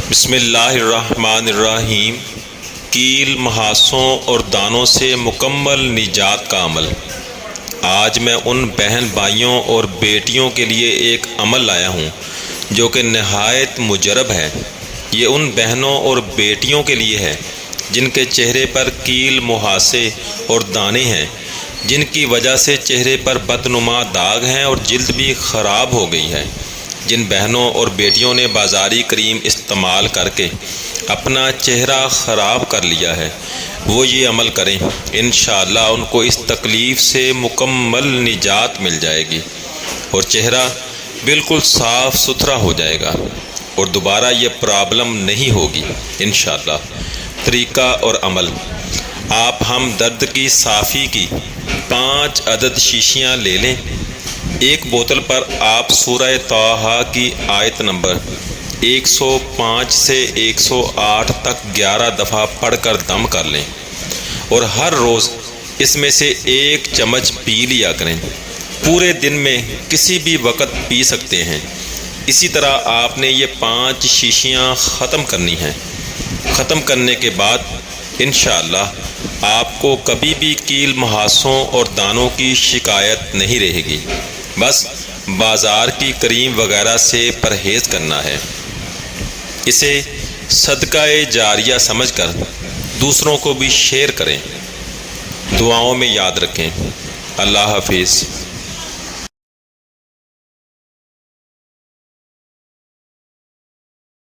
بسم اللہ الرحمن الرحیم۔ کیل، محاسوں اور دانوں سے مکمل نجات کا عمل۔ آج میں ان بہن بھائیوں اور بیٹیوں کے لیے ایک عمل لایا ہوں جو کہ نہایت مجرب ہے۔ یہ ان بہنوں اور بیٹیوں کے لیے ہے جن کے چہرے پر کیل، مہاسے اور دانے ہیں، جن کی وجہ سے چہرے پر بدنما داغ ہیں اور جلد بھی خراب ہو گئی ہے۔ جن بہنوں اور بیٹیوں نے بازاری کریم استعمال کر کے اپنا چہرہ خراب کر لیا ہے، وہ یہ عمل کریں، انشاءاللہ ان کو اس تکلیف سے مکمل نجات مل جائے گی اور چہرہ بالکل صاف ستھرا ہو جائے گا اور دوبارہ یہ پرابلم نہیں ہوگی انشاءاللہ۔ طریقہ اور عمل: آپ ہم درد کی صافی کی 5 عدد شیشیاں لے لیں۔ ایک بوتل پر آپ سورہ طٰہٰ کی آیت نمبر 105 سے 108 تک 11 دفعہ پڑھ کر دم کر لیں اور ہر روز اس میں سے 1 چمچ پی لیا کریں۔ پورے دن میں کسی بھی وقت پی سکتے ہیں۔ اسی طرح آپ نے یہ 5 شیشیاں ختم کرنی ہیں۔ ختم کرنے کے بعد انشاءاللہ آپ کو کبھی بھی کیل، محاسوں اور دانوں کی شکایت نہیں رہے گی۔ بس بازار کی کریم وغیرہ سے پرہیز کرنا ہے۔ اسے صدقہ جاریہ سمجھ کر دوسروں کو بھی شیئر کریں۔ دعاؤں میں یاد رکھیں۔ اللہ حافظ۔